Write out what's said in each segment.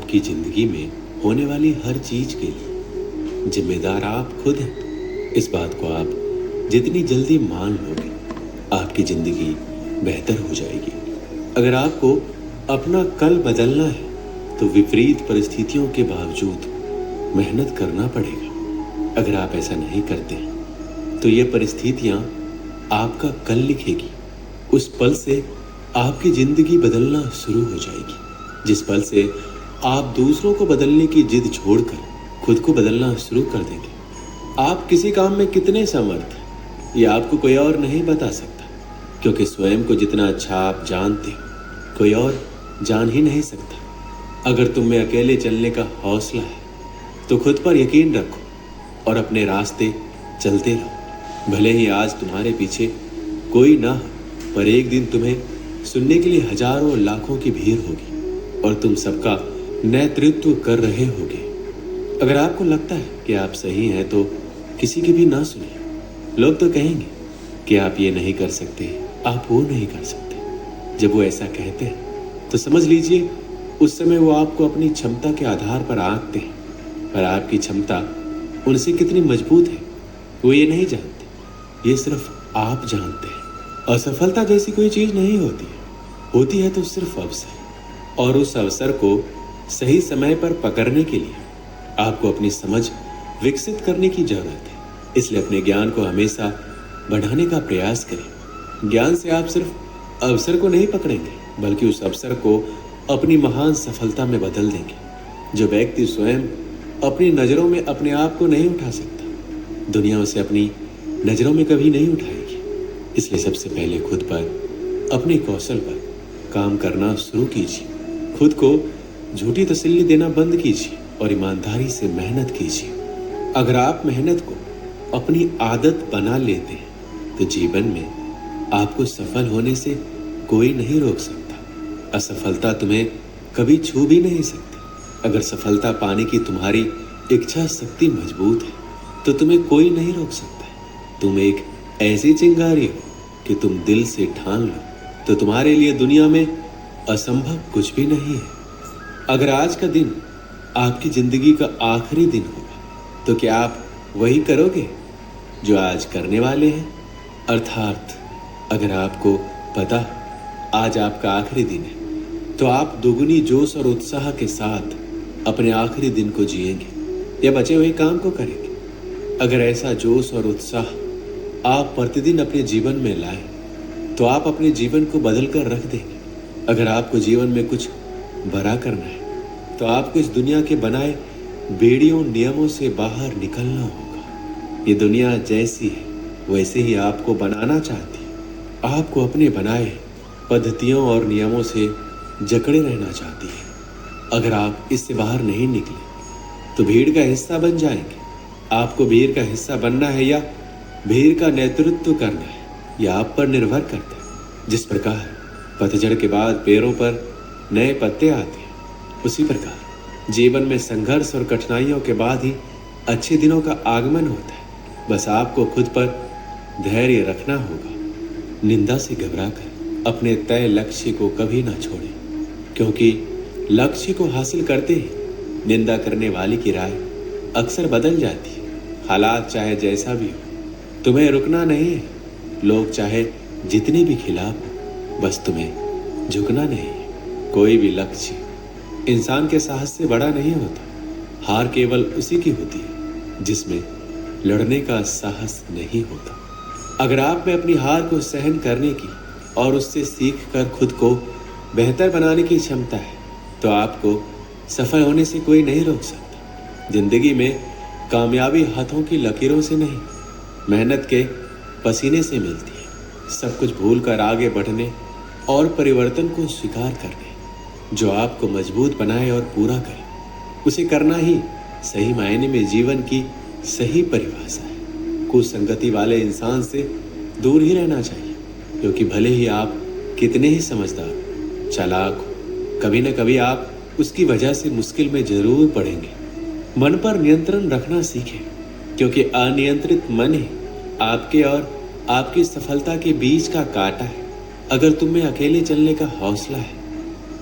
आपकी जिंदगी में होने वाली हर चीज के लिए जिम्मेदार आप खुद हैं। इस बात को आप जितनी जल्दी मान लोगे, आपकी जिंदगी बेहतर हो जाएगी। अगर आपको अपना कल बदलना है तो विपरीत परिस्थितियों के बावजूद मेहनत करना पड़ेगा। अगर आप ऐसा नहीं करते तो ये परिस्थितियां आपका कल लिखेगी। उस पल से आपकी जिंदगी बदलना शुरू हो जाएगी, जिस पल से आप दूसरों को बदलने की जिद छोड़कर खुद को बदलना शुरू कर देंगे। आप किसी काम में कितने समर्थ हैं ये आपको कोई और नहीं बता सकता, क्योंकि स्वयं को जितना अच्छा आप जानते हो कोई और जान ही नहीं सकता। अगर तुम में अकेले चलने का हौसला है तो खुद पर यकीन रखो और अपने रास्ते चलते रहो। भले ही आज तुम्हारे पीछे कोई ना हो, पर एक दिन तुम्हें सुनने के लिए हजारों लाखों की भीड़ होगी और तुम सबका नेतृत्व कर रहे होगे। अगर आपको लगता है कि आप सही हैं तो किसी की भी ना सुनिए। लोग तो कहेंगे कि आप ये नहीं कर सकते, आप वो नहीं कर सकते। जब वो ऐसा कहते हैं तो समझ लीजिए उस समय वो आपको अपनी क्षमता के आधार पर आंकते हैं, पर आपकी क्षमता उनसे कितनी मजबूत है वो ये नहीं जानते। ये सिर्फ आप जानते हैं। असफलता जैसी कोई चीज नहीं होती है तो सिर्फ अवसर, और उस अवसर को सही समय पर पकड़ने के लिए आपको अपनी समझ विकसित करने की जरूरत है। इसलिए अपने ज्ञान को हमेशा बढ़ाने का प्रयास करें। ज्ञान से आप सिर्फ अवसर को नहीं पकड़ेंगे बल्कि उस अवसर को अपनी महान सफलता में बदल देंगे। जो व्यक्ति स्वयं अपनी नजरों में अपने आप को नहीं उठा सकता, दुनिया उसे अपनी नजरों में कभी नहीं उठाएगी। इसलिए सबसे पहले खुद पर, अपने कौशल पर काम करना शुरू कीजिए। खुद को झूठी तसल्ली देना बंद कीजिए और ईमानदारी से मेहनत कीजिए। अगर आप मेहनत को अपनी आदत बना लेते हैं तो जीवन में आपको सफल होने से कोई नहीं रोक सकता। असफलता तुम्हें कभी छू भी नहीं सकती। अगर सफलता पाने की तुम्हारी इच्छा शक्ति मजबूत है तो तुम्हें कोई नहीं रोक सकता। तुम एक ऐसी चिंगारी हो कि तुम दिल से ठान लो तो तुम्हारे लिए दुनिया में असंभव कुछ भी नहीं है। अगर आज का दिन आपकी जिंदगी का आखिरी दिन होगा तो क्या आप वही करोगे जो आज करने वाले हैं? अर्थात अगर आपको पता आज आपका आखिरी दिन है तो आप दुगनी जोश और उत्साह के साथ अपने आखिरी दिन को जिएंगे या बचे हुए काम को करेंगे। अगर ऐसा जोश और उत्साह आप प्रतिदिन अपने जीवन में लाएं तो आप अपने जीवन को बदल कर रख देंगे। अगर आपको जीवन में कुछ बड़ा करना है तो आपको इस दुनिया के बनाए बेड़ियों नियमों से बाहर निकलना होगा। ये दुनिया जैसी है वैसे ही आपको बनाना चाहती है। आपको अपने बनाए पद्धतियों और नियमों से जकड़े रहना चाहती है। अगर आप इससे बाहर नहीं निकले तो भीड़ का हिस्सा बन जाएंगे। आपको भीड़ का हिस्सा बनना है या भीड़ का नेतृत्व करना है, यह आप पर निर्भर करता है। जिस प्रकार पतझड़ के बाद पेड़ों पर नए पत्ते आते हैं, उसी प्रकार जीवन में संघर्ष और कठिनाइयों के बाद ही अच्छे दिनों का आगमन होता है। बस आपको खुद पर धैर्य रखना होगा। निंदा से घबराकर अपने तय लक्ष्य को कभी ना छोड़ें, क्योंकि लक्ष्य को हासिल करते ही निंदा करने वाले की राय अक्सर बदल जाती है। हालात चाहे जैसा भी हो, तुम्हें रुकना नहीं है। लोग चाहे जितने भी खिलाफ हो, बस तुम्हें झुकना नहीं है। कोई भी लक्ष्य इंसान के साहस से बड़ा नहीं होता। हार केवल उसी की होती है जिसमें लड़ने का साहस नहीं होता। अगर आप में अपनी हार को सहन करने की और उससे सीख कर खुद को बेहतर बनाने की क्षमता है तो आपको सफल होने से कोई नहीं रोक सकता। जिंदगी में कामयाबी हाथों की लकीरों से नहीं, मेहनत के पसीने से मिलती है। सब कुछ भूल कर आगे बढ़ने और परिवर्तन को स्वीकार करने जो आपको मजबूत बनाए और पूरा करे, उसे करना ही सही मायने में जीवन की सही परिभाषा है। कुसंगति वाले इंसान से दूर ही रहना चाहिए, क्योंकि भले ही आप कितने ही समझदार चालाक हो, कभी न कभी आप उसकी वजह से मुश्किल में जरूर पड़ेंगे। मन पर नियंत्रण रखना सीखें, क्योंकि अनियंत्रित मन ही आपके और आपकी सफलता के बीच का कांटा है। अगर तुम में अकेले चलने का हौसला है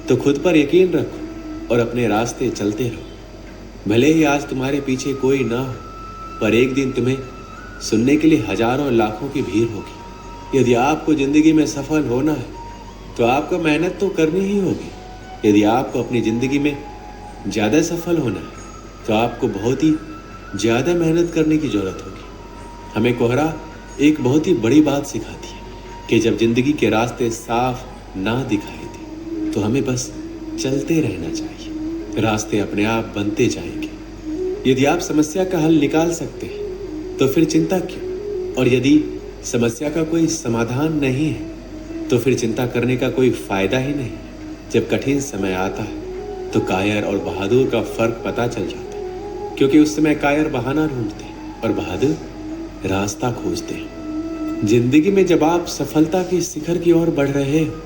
तो खुद पर यकीन रखो और अपने रास्ते चलते रहो। भले ही आज तुम्हारे पीछे कोई ना हो, पर एक दिन तुम्हें सुनने के लिए हजारों लाखों की भीड़ होगी। यदि आपको जिंदगी में सफल होना है तो आपको मेहनत तो करनी ही होगी। यदि आपको अपनी जिंदगी में ज़्यादा सफल होना है तो आपको बहुत ही ज़्यादा मेहनत करने की ज़रूरत होगी। हमें कोहरा एक बहुत ही बड़ी बात सिखाती है कि जब जिंदगी के रास्ते साफ ना दिखाई दे तो हमें बस चलते रहना चाहिए। रास्ते अपने आप बनते जाएंगे। यदि आप समस्या का हल निकाल सकते हैं तो फिर चिंता क्यों? और यदि समस्या का कोई समाधान नहीं है तो फिर चिंता करने का कोई फायदा ही नहीं। जब कठिन समय आता है तो कायर और बहादुर का फर्क पता चल जाता है, क्योंकि उस समय कायर बहाना ढूंढते हैं और बहादुर रास्ता खोजते हैं। जिंदगी में जब आप सफलता के शिखर की ओर बढ़ रहे हो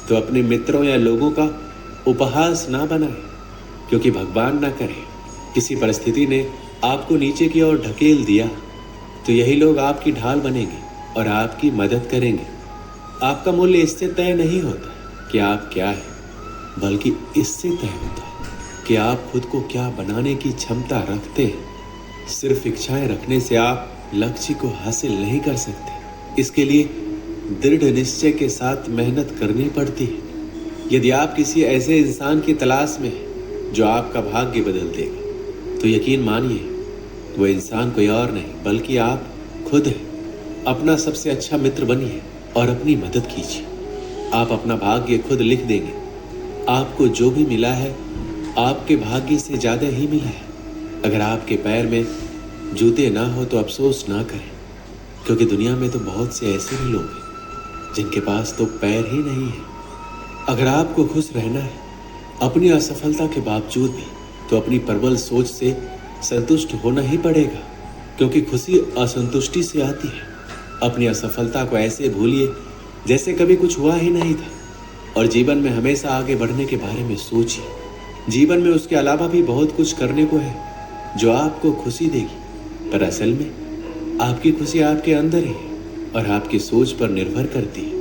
तो अपने मित्रों या लोगों का उपहास ना बनाएं, क्योंकि भगवान ना करे किसी परिस्थिति ने आपको नीचे की ओर ढकेल दिया तो यही लोग आपकी ढाल बनेंगे और आपकी मदद करेंगे। आपका मूल्य इससे तय नहीं होता कि आप क्या है, बल्कि इससे तय होता है कि आप खुद को क्या बनाने की क्षमता रखते हैं। सिर्फ इच्छाएं रखने से आप लक्ष्य को हासिल नहीं कर सकते। इसके लिए दृढ़ निश्चय के साथ मेहनत करनी पड़ती है। यदि आप किसी ऐसे इंसान की तलाश में हैं जो आपका भाग्य बदल देगा तो यकीन मानिए वो इंसान कोई और नहीं बल्कि आप खुद हैं। अपना सबसे अच्छा मित्र बनिए और अपनी मदद कीजिए। आप अपना भाग्य खुद लिख देंगे। आपको जो भी मिला है आपके भाग्य से ज़्यादा ही मिला है। अगर आपके पैर में जूते ना हो तो अफसोस ना करें, क्योंकि दुनिया में तो बहुत से ऐसे भी लोग हैं जिनके पास तो पैर ही नहीं है। अगर आपको खुश रहना है अपनी असफलता के बावजूद भी तो अपनी प्रबल सोच से संतुष्ट होना ही पड़ेगा, क्योंकि खुशी असंतुष्टि से आती है। अपनी असफलता को ऐसे भूलिए जैसे कभी कुछ हुआ ही नहीं था और जीवन में हमेशा आगे बढ़ने के बारे में सोचिए। जीवन में उसके अलावा भी बहुत कुछ करने को है जो आपको खुशी देगी, पर असल में आपकी खुशी आपके अंदर ही है और आपकी सोच पर निर्भर करती है।